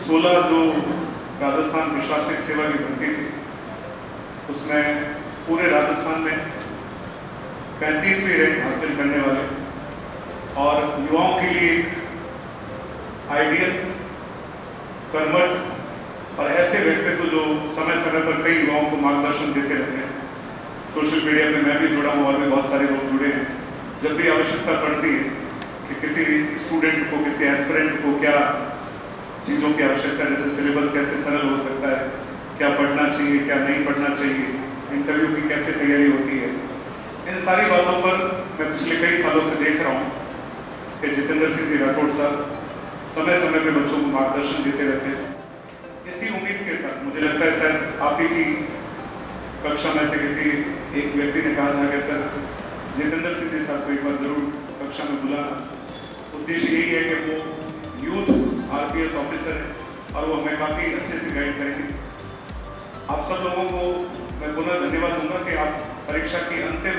16 जो राजस्थान प्रशासनिक सेवा की भर्ती थी उसमें पूरे राजस्थान में 35वीं रैंक हासिल करने वाले और युवाओं के लिए एक आइडियल कर्मठ और ऐसे व्यक्तित्व जो समय समय पर कई युवाओं को मार्गदर्शन देते रहते हैं। सोशल मीडिया पे मैं भी जुड़ा हूँ और भी बहुत सारे लोग जुड़े हैं। जब भी आवश्यकता पड़ती है कि किसी स्टूडेंट को, किसी एस्पिरेंट को क्या चीज़ों की आवश्यकता है, जैसे सिलेबस कैसे सरल हो सकता है, क्या पढ़ना चाहिए, क्या नहीं पढ़ना चाहिए, इंटरव्यू की कैसे तैयारी होती है, इन सारी बातों पर मैं पिछले कई सालों से देख रहा हूँ कि जितेंद्र सिंह राठौड़ साहब समय समय पे बच्चों को मार्गदर्शन देते रहते हैं। इसी उम्मीद के साथ मुझे लगता है शायद आप ही की कक्षा में से किसी एक व्यक्ति ने कहा था कि सर जितेंद्र सिंह साहब को एक बार जरूर कक्षा में बुलाना। उद्देश्य यही है कि वो यूथ RPS ऑफिसर है और वो हमें काफ़ी अच्छे से गाइड करेंगे। आप सब लोगों को मैं पुनः धन्यवाद दूंगा कि आप परीक्षा की अंतिम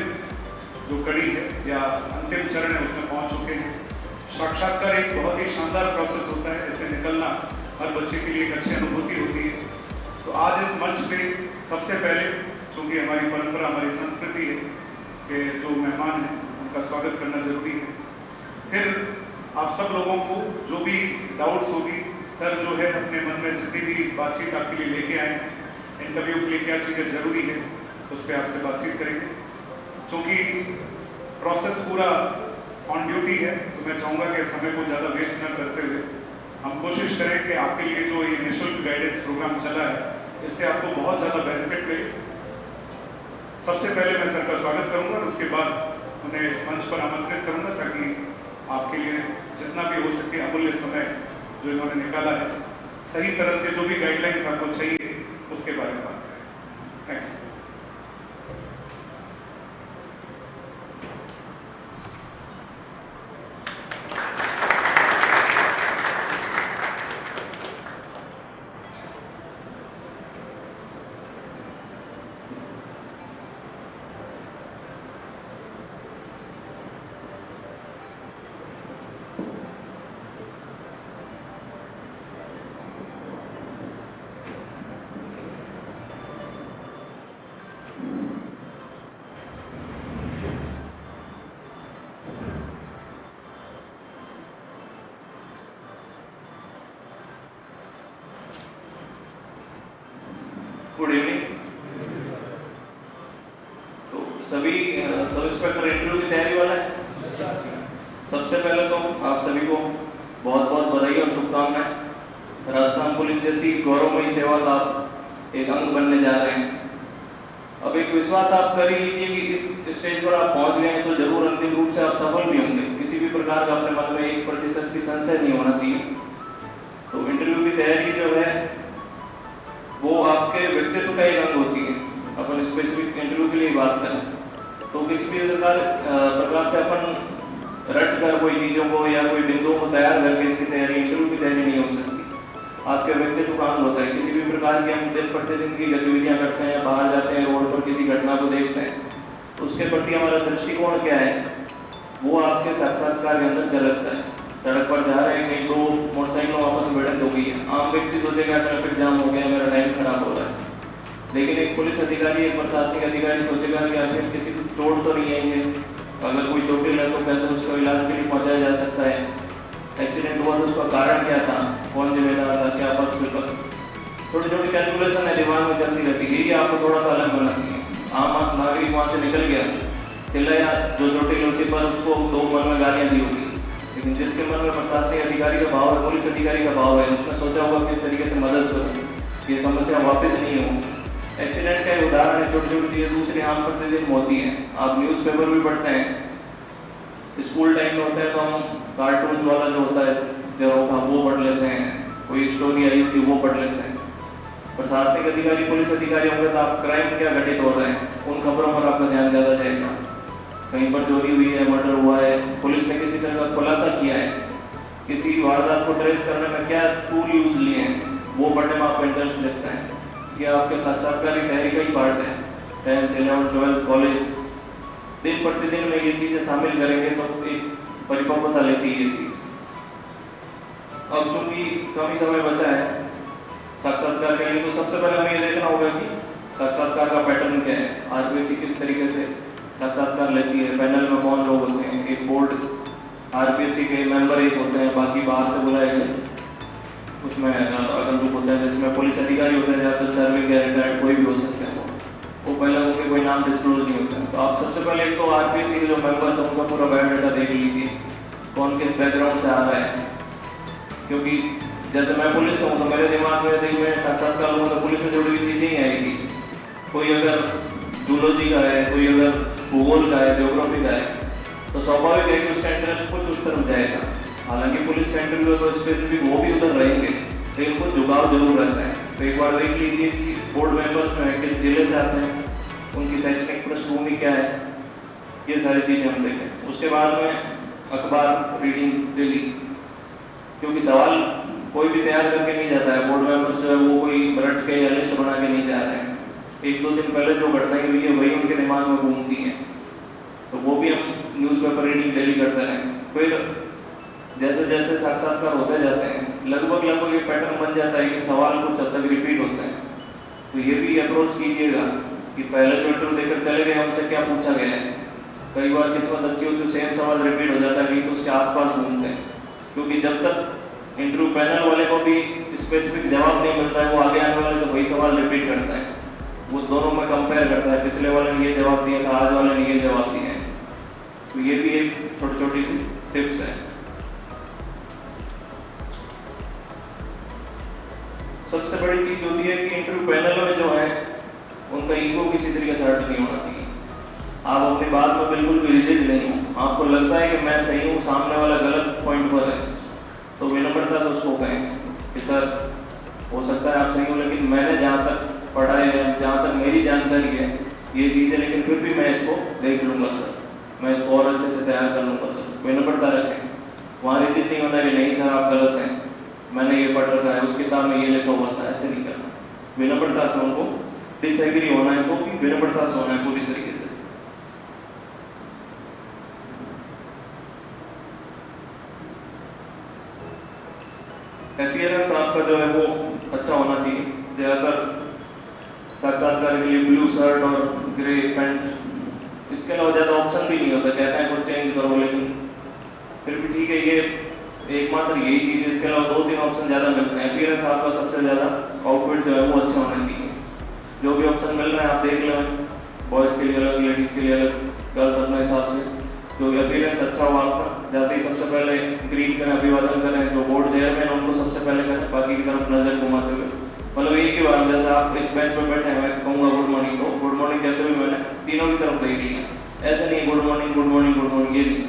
जो कड़ी है या अंतिम चरण है उसमें पहुंच चुके हैं। साक्षात्कार एक बहुत ही शानदार प्रोसेस होता है, इससे निकलना हर बच्चे के लिए एक अच्छी अनुभूति होती है। तो आज इस मंच पे सबसे पहले, चूँकि हमारी परंपरा, हमारी संस्कृति है कि जो मेहमान हैं उनका स्वागत करना जरूरी है। फिर आप सब लोगों को जो भी डाउट्स होगी, सर जो है अपने मन में जितनी भी बातचीत आपके लिए लेके आए हैं, इंटरव्यू के लिए क्या चीज़ें जरूरी है उस पर आपसे बातचीत करेंगे। क्योंकि प्रोसेस पूरा ऑन ड्यूटी है तो मैं चाहूँगा कि समय को ज़्यादा वेस्ट न करते हुए हम कोशिश करें कि आपके लिए जो ये निःशुल्क गाइडेंस प्रोग्राम चला है इससे आपको बहुत ज़्यादा बेनिफिट मिले। सबसे पहले मैं सर का स्वागत करूँगा और उसके बाद उन्हें इस मंच पर आमंत्रित करूँगा ताकि आपके लिए जितना भी हो सके अमूल्य समय जो इन्होंने निकाला है सही तरह से जो भी गाइडलाइंस आपको चाहिए उसके बारे में बात करें। Thank you. Good evening. तो सभी सब इंस्पेक्टर इंटरव्यू की तैयारी वाला है। सबसे पहले तो आप सभी को बहुत बहुत बधाई और शुभकामनाएं। राजस्थान पुलिस जैसी गौरवमयी सेवा का आप एक अंग बनने जा रहे हैं। अब एक विश्वास आप कर ही लीजिए कि इस स्टेज पर आप पहुंच गए हैं तो जरूर अंतिम रूप से आप सफल भी होंगे। किसी भी प्रकार का अपने मन में 1% भी संशय नहीं होना चाहिए। तो इंटरव्यू की तैयारी जो है वो आपके व्यक्तित्व का एक अंग होती है। अपन स्पेसिफिक इंटरव्यू के लिए बात करें तो किसी भी प्रकार से अपन रट कर कोई चीज़ों को या कोई बिंदुओं को तैयार करके इसकी तैयारी, इंटरव्यू की तैयारी नहीं हो सकती। आपके व्यक्तित्व का अंग होता है। किसी भी प्रकार की हम दिन प्रतिदिन की गतिविधियां करते हैं, बाहर जाते हैं, रोड पर किसी घटना को देखते हैं, उसके प्रति हमारा दृष्टिकोण क्या है वो आपके साक्षात्कार के अंदर झलकता है। सड़क पर जा रहे हैं, कहीं दो मोटरसाइकिलों आपस में भिड़ंत हो गई है, आम व्यक्ति सोचेगा ट्रैफिक जाम हो गया, मेरा टाइम खराब हो रहा है। लेकिन एक पुलिस अधिकारी, एक प्रशासनिक अधिकारी सोचेगा कि आखिर किसी को चोट तो नहीं आई है, अगर कोई चोटिल है तो कैसे उसको इलाज के लिए पहुंचाया जा सकता है, एक्सीडेंट हुआ तो उसका कारण क्या था, कौन जिम्मेदार था, क्या पक्ष विपक्ष, छोटी छोटी कैलकुलेशन है दिमाग में चलती रहती है। ये आपको थोड़ा सा अलग बनाती है। आम नागरिक वहाँ से निकल गया, चिल्लाया, जो चोटिल उसी पर उसको दो मन में गालियाँ दी होगी, लेकिन जिसके मन में प्रशासनिक अधिकारी का भाव है, पुलिस अधिकारी का भाव है, उसने सोचा होगा किस तरीके से मदद करूँ, ये समस्या वापस नहीं हो। एक्सीडेंट का एक उदाहरण है, छोटी छोटी चीज़ें दूसरी आम प्रतिदिन होती हैं। आप न्यूज़पेपर भी पढ़ते हैं, स्कूल टाइम में होता है तो हम कार्टून वाला जो होता है जरोखा वो पढ़ लेते हैं, कोई स्टोरी आई होती है वो पढ़ लेते हैं। प्रशासनिक अधिकारी, पुलिस अधिकारी होंगे तो आप क्राइम क्या घटित हो रहे हैं उन खबरों पर आपका ध्यान ज़्यादा जाएगा। कहीं पर चोरी हुई है, मर्डर हुआ है, पुलिस ने किसी तरह का खुलासा किया है, किसी वारदात को ट्रेस करने में क्या टूल यूज लिए हैं, वो पढ़ने में आपका इंटरेस्ट लगता है। ये आपके साक्षात्कार की तैयारी का ही पार्ट है। 10th, 11th, 12th कॉलेज दिन प्रतिदिन में ये चीज़ें शामिल करेंगे तो एक परिपक्वता लेती है ये चीज़। अब चूंकि कम ही समय बचा है साक्षात्कार के लिए, तो सबसे पहले हमें ये देखना होगा कि साक्षात्कार का पैटर्न क्या है, आरपीएससी किस तरीके से साक्षात्कार लेती है, पैनल में कौन लोग होते हैं, एक बोर्ड आरपीएससी के मेंबर एक होते हैं, बाकी बाहर से बुलाए गए उसमें अगर लोग होते हैं, जिसमें पुलिस अधिकारी होते हैं, ज़्यादातर सर्वे के रिटायर्ड कोई भी हो सकते हैं, वो पहले उनके कोई नाम डिस्क्लोज नहीं होता है। तो आप सबसे पहले एक तो आरपीएससी के जो मेंबर्स हैं उनका पूरा बायोडाटा देख लीजिए, कौन किस बैकग्राउंड से आ रहा है, क्योंकि जैसे मैं पुलिस हूँ तो मेरे दिमाग में यदि मैं साक्षात्कार लूँगा तो पुलिस से जुड़ी हुई चीज़ें ही आएगी। कोई अगर जूलॉजी का है, कोई अगर भूगोल का है, ज्योग्राफी का है, तो स्वाभाविक है कि उसका इंटरेस्ट कुछ उस तरफ जाएगा। हालांकि पुलिस का इंटरव्यू है तो स्पेसिफिक वो भी उधर रहेंगे, लेकिन कुछ झुकाव जरूर रहता है। तो एक बार देख लीजिए कि बोर्ड मेंबर्स में किस जिले से आते हैं, उनकी शैक्षणिक पृष्ठभूमि क्या है, ये सारी चीज़ें हम देखें। उसके बाद में अखबार रीडिंग डेली, क्योंकि सवाल कोई भी तैयार करके नहीं जाता है, बोर्ड मेंबर्स जो है वो कोई रट के या लिस्ट बना के नहीं जा रहे हैं, एक दो दिन पहले जो घटनाएं हुई है वही उनके दिमाग में घूमती हैं, तो वो भी हम न्यूज़पेपर रीडिंग डेली करते रहें। फिर जैसे जैसे साक्षात्कार होते जाते हैं लगभग ये पैटर्न बन जाता है कि सवाल कुछ हद तक रिपीट होते हैं, तो ये भी अप्रोच कीजिएगा कि पहले जो इंटरव्यू देकर चले गए हमसे क्या पूछा गया है। कई बार किस्मत अच्छी होती है सेम सवाल रिपीट हो जाता है, नहीं तो उसके आसपास घूमते हैं, क्योंकि जब तक इंटरव्यू पैनल वाले को भी स्पेसिफिक जवाब नहीं मिलता है, वो आगे आने वाले से वही सवाल रिपीट करता है, वो दोनों में कंपेयर करता है, पिछले वाले ने ये जवाब दिया था, आज वाले ने ये जवाब दिया है। तो ये भी एक छोटी छोटी सी टिप्स है। सबसे बड़ी चीज होती है कि इंटरव्यू पैनल में जो है उनका ईगो किसी तरीके से हर्ट नहीं होना चाहिए। आप अपनी बात में बिल्कुल भी रिजिड नहीं हो, आपको लगता है कि मैं सही हूँ, सामने वाला गलत पॉइंट पर है, तो विनम्रता से उसको कहें कि सर हो सकता है आप सही हो, लेकिन मैंने जहाँ तक पढ़ा है, जहाँ तक मेरी जानकारी है ये चीज़ है, लेकिन फिर भी मैं इसको देख लूँगा सर, मैं इसको और अच्छे से तैयार कर लूँगा सर। विनम्रता रखें, वहाँ रिजिड नहीं होना कि नहीं सर आप गलत हैं, मैंने ये पढ़ रखा है, उस किताब में ये लिखा हुआ था, ऐसे नहीं करना। विनम्रता से उनको डिसएग्री होना है तो भी विनम्रता से होना है पूरी तरीके से। अपीयरेंस आपका जो है वो अच्छा होना चाहिए। ज़्यादातर साक्षात्कार के लिए ब्लू शर्ट और ग्रे पैंट, इसके अलावा ज़्यादा ऑप्शन भी नहीं होता, कहते हैं कुछ चेंज करो, लेकिन फिर भी ठीक है, ये एकमात्र यही चीज़ है, इसके अलावा 2-3 ऑप्शन ज़्यादा मिलते हैं। अपीयरेंस आपका सबसे ज़्यादा, आउटफिट जो है वो अच्छा होना चाहिए। जो भी ऑप्शन मिल रहा है आप देख लें, बॉयज़ के लिए अलग, लेडीज़ के लिए अलग, गर्ल्स अपने हिसाब से, जो भी अपीयरेंस अच्छा हो आपका। जाते ही सबसे पहले ग्रीट करें, अभिवादन करें, जो बोर्ड चेयरमैन उनको सबसे पहले करें, बाकी की तरफ नज़र घुमाते हुए, मतलब एक ही बार जैसे आप इस बेंच पर बैठे हैं मैं कहूँगा गुड मॉर्निंग, तो गुड मॉर्निंग कहते हुए मैंने तीनों की तरफ देख लिया, ऐसे नहीं good morning good morning good morning, ये नहीं,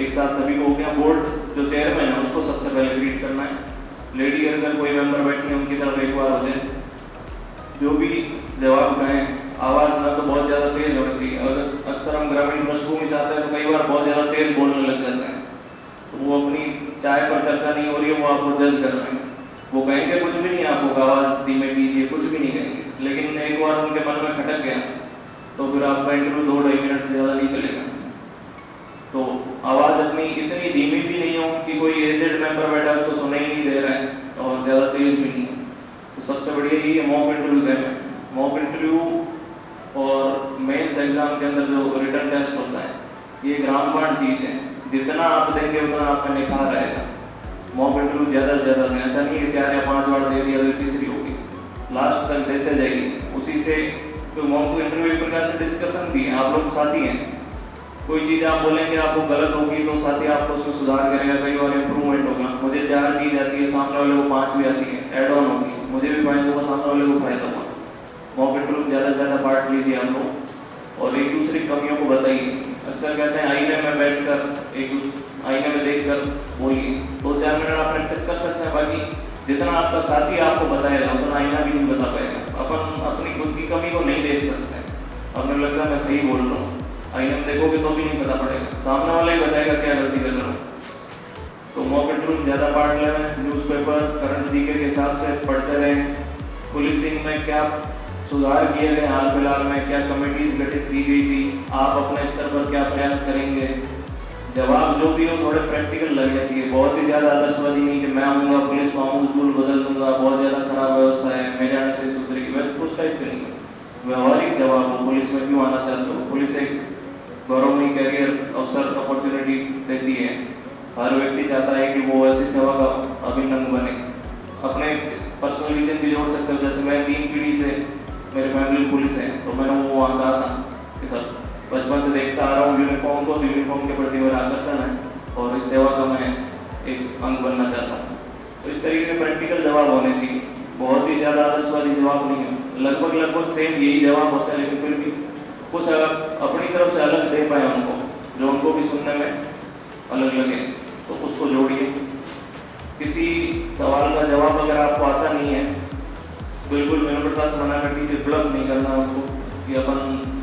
एक साथ सभी को हो गया। बोर्ड जो चेयरमैन है उसको सबसे पहले ग्रीट करना है, लेडी अगर कोई मेंबर बैठी है उनकी तरफ एक बार हो जाए। जो भी जवाब कहें आवाज़ ना तो बहुत ज़्यादा तेज़ होनी चाहिए, अगर अक्सर हम ग्रामीण पृष्ठभूमि से आते हैं तो कई बार बहुत ज़्यादा तेज़ बोलने लग जाते हैं, तो वो अपनी चाय पर चर्चा नहीं हो रही है, वो आपको जज कर रहे हैं, वो कहेंगे कुछ भी नहीं, आपको आवाज़ धीमे कीजिए, कुछ भी नहीं कहेंगे, लेकिन एक बार उनके मन में खटक गया तो फिर आपका इंटरव्यू 2-2.5 मिनट से ज़्यादा नहीं चलेगा। तो आवाज़ अपनी इतनी धीमी भी नहीं हो कि कोई एजेड मेंबर बैठा है उसको सुनाई नहीं दे रहा है, और ज़्यादा तेज़ भी नहीं है। तो सबसे बढ़िया ये मॉक इंटरव्यू देना। मॉक इंटरव्यू और मेंस एग्जाम के अंदर जो रिटन टेस्ट होता है ये ग्रामवार चीज़ है, जितना आप देंगे उतना आपका निखार रहेगा। मॉक इंटरव्यू ज़्यादा से ज़्यादा दें, ऐसा नहीं है 4 या 5 बार दे दिया तो तीसरी होगी, लास्ट तक देते जाइए। उसी से तो मॉक इंटरव्यू एक प्रकार से डिस्कशन भी है, आप लोग साथी हैं, कोई चीज़ आप बोलेंगे आपको गलत होगी तो साथी आपको उसमें सुधार करेगा, कई बार इंप्रूवमेंट होगा। मुझे 4 चीज़ आती है, सामने वाले को 5 भी आती है, एड ऑन होगी, मुझे भी फायदा होगा, सामने वाले को फायदा होगा। मॉक इंटरव्यू ज़्यादा से ज़्यादा पार्ट लीजिए हम लोग, और एक दूसरे की कमियों को बताइए। अक्सर कहते हैं आईने में बैठकर एक दूसरे आईने में देखकर बोलिए, 2-4 मिनट आप प्रैक्टिस कर सकते हैं, बाकी जितना आपका साथी आपको बताएगा उतना आईना भी नहीं बता पाएगा। अपन अपनी खुद की कमी को नहीं देख सकते हैं, अपने लगता है मैं सही बोल रहा हूँ, आईने में देखोगे तो भी नहीं पता पड़ेगा, सामने वाला ही बताएगा क्या गलती कर रहा हूँ। तो मॉक इंटरव्यू ज़्यादा पार्ट लें, न्यूज़पेपर करंट जीके के हिसाब से पढ़ते रहें, पुलिसिंग में क्या सुधार किए गए हाल फिलहाल में, क्या कमेटीज गठित की गई थी, आप अपने स्तर पर क्या प्रयास करेंगे, जवाब जो भी हो थोड़े प्रैक्टिकल लगने चाहिए, बहुत ही ज़्यादा आदर्शवादी नहीं कि मैं आऊँगा पुलिस को आऊँगा रूल बदल दूंगा, बहुत ज़्यादा खराब व्यवस्था है मेरे आने से सुधरेगी, वैसे उस टाइप के नहीं है। व्यवहारिक जवाब हो, पुलिस में क्यों आना चाहते हो, पुलिस एक गौरवमयी कैरियर अवसर अपॉर्चुनिटी देती है, हर व्यक्ति चाहता है कि वो ऐसी सेवा का अभिन्न अंग बने। अपने पर्सनल रीजन भी जोड़ सकते हो, जैसे मैं 3 पीढ़ी से मेरे फैमिली पुलिस है, तो मैंने वो वहाँ कहा था कि सर बचपन से देखता आ रहा हूँ यूनिफॉर्म को, तो यूनिफॉर्म के प्रति मेरा आकर्षण है और इस सेवा का मैं एक अंग बनना चाहता हूँ। तो इस तरीके के प्रैक्टिकल जवाब होने चाहिए, बहुत ही ज़्यादा आदर्शवादी जवाब नहीं है, लगभग सेम यही जवाब होता है, लेकिन फिर भी कुछ अगर अपनी तरफ से अलग दे पाए उनको, जो उनको भी सुनने में अलग लगे, तो उसको जोड़िए। किसी सवाल का जवाब अगर आपको आता नहीं है, बिल्कुल विनम्रता से मना कर दीजिए, ब्लफ नहीं करना उनको कि अपन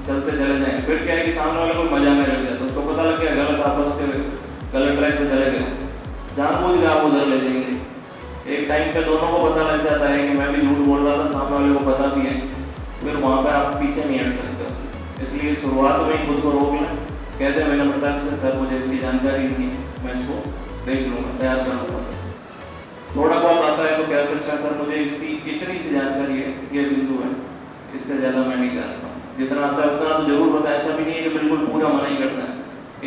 चलते चले जाएं। फिर क्या है कि सामने वाले को मजा में लग जाता है, उसको पता लग गया गलत आप बस के गलत ट्रैक पे चले गए, जानबूझ के आप उधर ले जाएंगे। एक टाइम पे दोनों को पता लग जाता है कि मैं भी झूठ बोल रहा था, सामने वाले को पता भी है, फिर वहाँ पे आप पीछे नहीं हट सकते हो। इसलिए शुरुआत में ही खुद को रोक लें, कहते हैं विनम्रता से सर मुझे इसकी जानकारी नहीं है, मैं इसको देख लूँगा, तैयार कर लूँगा सर। थोड़ा बहुत आता है तो कह सकते हैं सर मुझे इसकी इतनी सी जानकारी है, ये बिंदु है, इससे ज़्यादा मैं नहीं जानता हूँ। जितना आता है उतना तो जरूर बताएं, ऐसा भी नहीं है कि बिल्कुल पूरा मना ही करता है,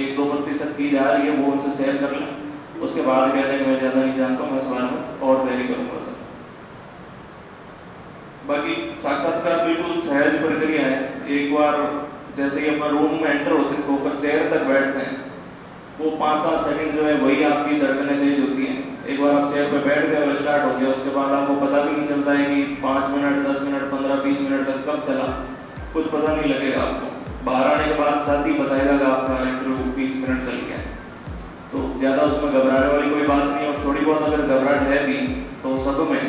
1-2% चीज़ आ रही है वो उनसे शेयर कर लें, उसके बाद कहते हैं कि मैं ज़्यादा नहीं जानता हूँ, मैं इस बारे में और तैयारी करूँगा सर। बाकी साक्षात्कार बिल्कुल सहज प्रक्रिया है। एक बार जैसे कि अपना रूम में एंटर होकर चेयर तक बैठते हैं, वो 5-7 सेकंड जो है वही आपकी धड़कनें तेज होती हैं। एक बार आप चेयर पर बैठ गए, स्टार्ट हो गया, उसके बाद आपको पता भी नहीं चलता है कि 5 मिनट 10 मिनट 15-20 मिनट तक कब चला, कुछ पता नहीं लगेगा आपको। बाहर आने के बाद साथ ही बताएगा कि आपका इंटरव्यू 20 मिनट चल गया। तो ज़्यादा उसमें घबराने वाली कोई बात नहीं, और थोड़ी बहुत अगर घबराहट है भी तो सब में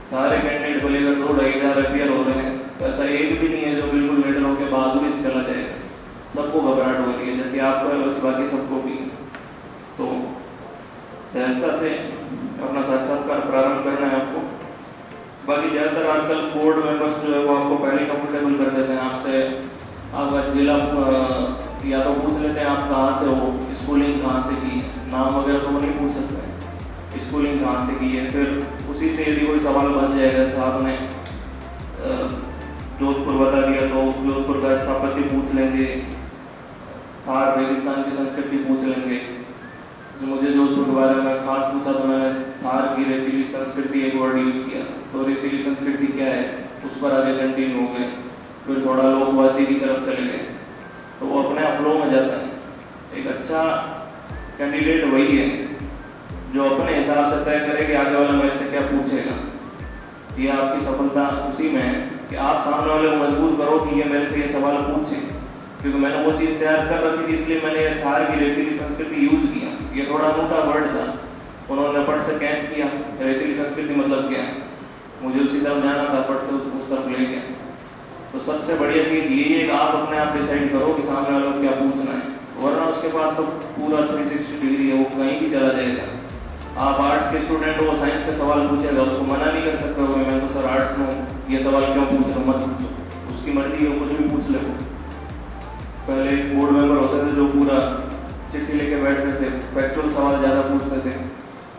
सारे कैंडिडेट को लेकर 2-2.5 हज़ार अपियर हो रहे हैं, तो ऐसा एक भी नहीं है जो बिल्कुल मिडल होकर बहादुरी से चला जाएगा। सबको घबराहट हो रही है, जैसे आपको है वैसे बाकी सबको भी। तो सहजता से अपना साक्षात्कार प्रारंभ करना है आपको। बाकी ज़्यादातर आजकल बोर्ड मेंबर्स जो है वो आपको पहले कंफर्टेबल कर देते हैं, आपसे आपका जिला या तो पूछ लेते हैं आप कहाँ से हो, स्कूलिंग कहाँ से की, नाम वगैरह तो वो नहीं पूछ सकते हैं, स्कूलिंग कहाँ से की है। फिर उसी से यदि कोई सवाल बन जाएगा, जैसे आपने जोधपुर बता दिया तो जोधपुर का स्थापत्य पूछ लेंगे, थार रेगिस्तान की संस्कृति पूछ लेंगे। जो मुझे जोधपुर के बारे में खास पूछा तो मैंने थार की रेतीली संस्कृति एक वर्ड यूज किया, तो रेतीली संस्कृति क्या है उस पर आगे कंटिन्यू हो गए। फिर थोड़ा लोकवादी की तरफ चले गए, तो वो अपने आप फ्लो में जाता है। एक अच्छा कैंडिडेट वही है जो अपने हिसाब से तय करे कि आगे वाला मेरे से क्या पूछेगा। ये आपकी सफलता उसी में है कि आप सामने वाले को मजबूर करो कि ये मेरे से ये सवाल पूछे, क्योंकि मैंने वो चीज़ तैयार कर रखी थी, इसलिए मैंने थार की रेतीली संस्कृति यूज किया। ये थोड़ा मोटा वर्ड था, उन्होंने पट से कैच किया, रेतीली संस्कृति मतलब क्या है, मुझे उसी तरफ जाना था, पट से उस तरफ ले गया। तो सबसे बढ़िया चीज़ यही है कि आप अपने आप डिसाइड करो कि सामने वाले को क्या पूछना है, वरना उसके पास तो पूरा 360 डिग्री है, वो कहीं भी चला जाएगा। आप आर्ट्स के स्टूडेंट हो, साइंस के सवाल पूछेगा, उसको मना नहीं कर सकते हो मैं तो सर आर्ट्स में हूँ, ये सवाल क्यों पूछ रहा हूँ, मत पूछो, उसकी मर्जी है, कुछ भी पूछ ले। पहले बोर्ड मेंबर होते थे जो पूरा चिट्ठी लेके बैठते थे, फैक्चुअल सवाल ज़्यादा पूछते थे,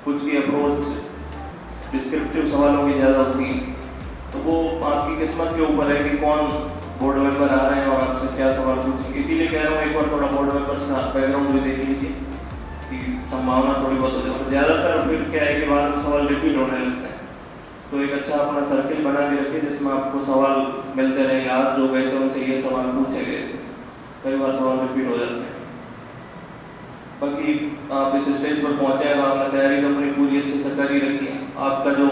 कुछ की अप्रोच डिस्क्रिप्टिव सवालों की ज़्यादा होती है। तो वो आपकी किस्मत के ऊपर है कि कौन बोर्ड मेंबर आ रहे हैं और आपसे क्या सवाल पूछेंगे। इसीलिए कह रहा हूँ एक बार थोड़ा बोर्ड मेंबर्स का बैकग्राउंड भी देख लीजिए कि संभावना थोड़ी बहुत हो जाए। ज़्यादातर फिर क्या है कि बाद में सवाल रिपीट होने लगते हैं, तो एक अच्छा अपना सर्किल बना के रखिए जिसमें आपको सवाल मिलते रहेंगे। आज जो गए थे उनसे ये सवाल पूछे गए थे, कई बार सवाल रिपीट हो जाते हैं। बाकी आप इस स्टेज पर पहुँचे हैं तो आपने तैयारी तो अपनी पूरी अच्छे से कर ही रखी है। आपका जो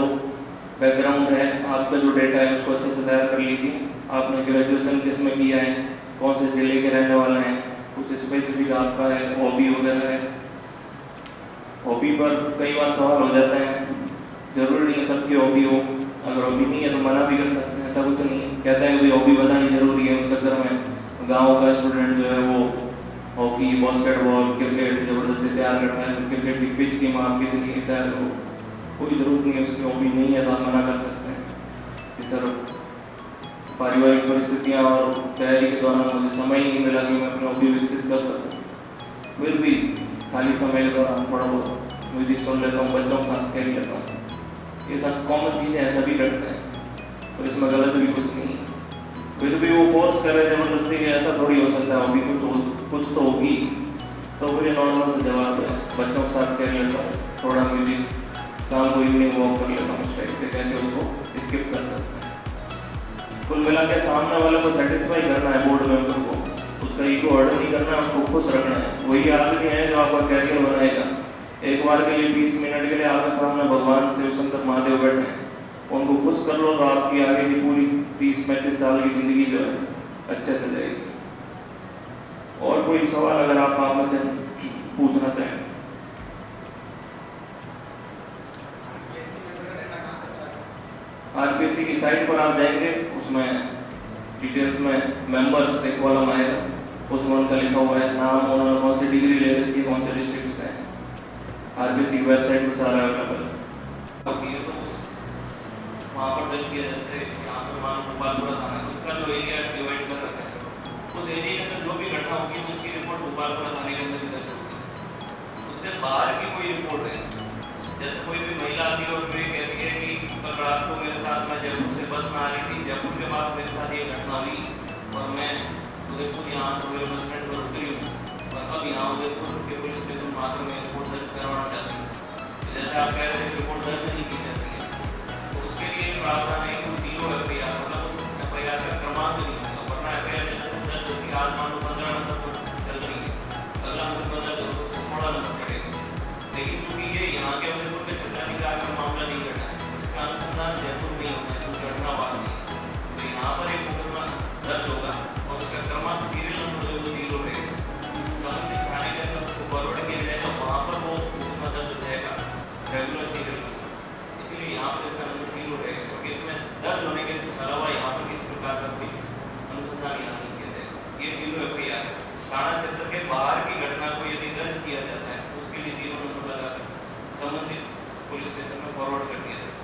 बैकग्राउंड है, आपका जो डेटा है उसको अच्छे से तैयार कर लीजिए। आपने ग्रेजुएशन किस में किया है, कौन से जिले के रहने वाले हैं, कुछ स्पेसिफिक आपका है, हॉबी वगैरह है। हॉबी पर कई बार सवाल हो जाते हैं, जरूरी नहीं है सबकी हॉबी हो, अगर हॉबी नहीं है तो मना भी कर सकते हैं, ऐसा कुछ नहीं है। कहता है कि हॉबी बतानी जरूरी है, उस चक्कर में गाँव का स्टूडेंट जो है वो हॉकी, बास्केटबॉल, क्रिकेट ज़बरदस्ती तैयार करता है, क्रिकेट की पिच की माप कितनी तैयार करो, कोई ज़रूरत नहीं है, उसकी हॉबी नहीं है तो आप मना कर सकते हैं कि सर पारिवारिक परिस्थितियाँ और तैयारी के दौरान मुझे समय ही नहीं मिला कि मैं अपनी हॉबी विकसित कर सकूँ। फिर भी खाली समय के दौरान थोड़ा बहुत म्यूजिक सुन लेता हूँ, बच्चों के साथ खेल लेता हूँ। ये सब कॉमन चीज़ें हैं, सभी करते हैं, तो इसमें गलत भी कुछ नहीं है। फिर भी वो फोर्स करे जबरदस्ती के, ऐसा थोड़ी हो सकता है, अभी कुछ तो होगी, तो फिर नॉर्मल से जवाब है, बच्चों के साथ खेल लेता हूँ, थोड़ा म्यूजिक, शाम को इवनिंग वॉक कर लेता हूँ, उस टाइप के कह के उसको स्किप कर सकते हैं। कुल मिला के सामने वाले को सेटिस्फाई करना है, बोर्ड मेंबर को, उसका ईगो हर्ट नहीं करना है, उसको खुश रखना है। वही आदमी है जो आपका कैरियर बनाएगा। एक बार के लिए 20 मिनट के लिए आपके सामने भगवान शिव शंकर महादेव बैठे हैं, उनको खुश कर लो तो आपकी आगे की पूरी 30-35 साल की जिंदगी जो है अच्छे से जाएगी। और कोई सवाल अगर आप में से पूछना चाहें? आरपीएससी की साइट पर आप जाएंगे, उसमें डिटेल्स में मेंबर्स एक कॉलम आएगा, उसमें उनका लिखा हुआ है नाम, उन्होंने कौन सी डिग्री ले रखी है, कौन से डिस्ट्रिक्ट से हैं। आरपीएससी की वेबसाइट पर सारा अवेलेबल होती है। तो उस वहाँ पर दर्ज किया, जैसे यहाँ पर मान भोपालपुरा थाना है, उसका जो एरिया डिवाइड कर रखा है, उस एरिया के अंदर जो भी घटना होगी उसकी रिपोर्ट भोपालपुरा थाने के अंदर दर्ज होगी। उससे बाहर की कोई रिपोर्ट है, जैसे कोई भी महिला आती है और मुझे कहती है कि कल रात को मेरे साथ, मैं जयपुर से बस में आ रही थी, जयपुर के पास मेरे साथ ये घटना हुई और मैं उदयपुर यहाँ से बस स्टैंड पर उतरी हूँ और अब यहाँ उदयपुर के पुलिस स्टेशन मात्र में रिपोर्ट दर्ज करवाना चाहती हूँ। जैसे आप कह रहे थे रिपोर्ट दर्ज नहीं की जाती है, तो उसके लिए प्रावधान है कि 0 FIR, मतलब उस FIR का क्रमांक नहीं होगा, वरना FIR जैसे दर्ज होती है, आज मान लो 15 नंबर पर चल रही है, अगला नंबर दर्ज हो तो 16 नंबर चढ़ेगा। लेकिन चूंकि ये यहाँ के उदयपुर के छत्राधिकार का मामला नहीं घटा है, इसका अनुसंधान जयपुर में होता है, जो घटना बात नहीं है, तो यहाँ पर एक मुकदमा दर्ज होगा और उसका क्रमांक सीरियल नंबर जो 0 रहेगा, संबंधित थाने के अंदर उसको फॉरवर्ड किया जाएगा, वहाँ पर वो मुकदमा दर्ज हो जाएगा रेगुलर सीरियल नंबर। इसीलिए यहाँ पर इसका नंबर 0 रहेगा, क्योंकि इसमें दर्ज होने के अलावा यहाँ पर किसी प्रकार का कोई अनुसंधान यहाँ नहीं किया जाएगा। ये 0 FIR है। थाना क्षेत्र के बाहर की घटना को यदि दर्ज किया जाता है, उसके लिए 0 नंबर लगाकर संबंधित पुलिस स्टेशन में फॉरवर्ड कर दिया जाए।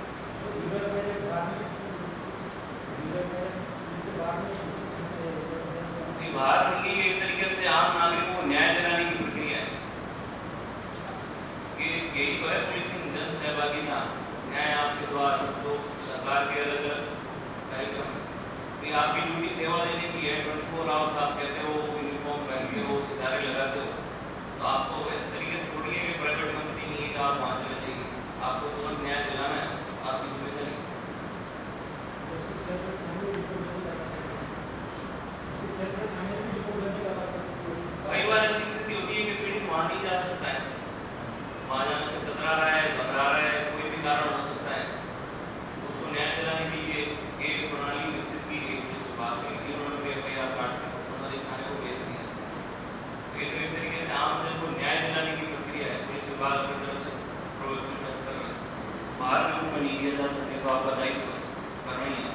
बाहर नहीं, एक तरीके से आम नागरिकों को न्याय दिलाने की प्रक्रिया है कि यही तो है पुलिसिंग, जन सहभागिता, न्याय आपके द्वार, जो सरकार के अलग अलग कार्यक्रम है। आपकी ड्यूटी सेवा देने की है, 24 आवर्स आप कहते हो, यूनिफॉर्म पहनते हो, सितारे लगाते हो, तो आपको इस तरीके से थोड़ी है कि प्राइवेट कंपनी नहीं है कि आप वहाँ चले जाइए, आपको तुरंत न्याय दिलाना है, आपकी जिम्मेदारी। कई बार ऐसी स्थिति होती है कि पीड़ित वहाँ नहीं जा सकता है, वहाँ जाने से कतरा रहा है, घबरा रहा है, कोई भी कारण हो सकता है, उसको न्याय दिलाने के लिए एक प्रणाली विकसित की गई पुलिस विभाग में, 0 नंबर FIR काट कर संबंधित थाने को भेज दिया। तो ये एक तरीके से आम जन को न्याय दिलाने की प्रक्रिया है, पुलिस विभाग की तरफ से प्रोएक्टिव कर रहे हैं। बाहर के रूप में नहीं किया जा सके तो आपका दायित्व करना ही है।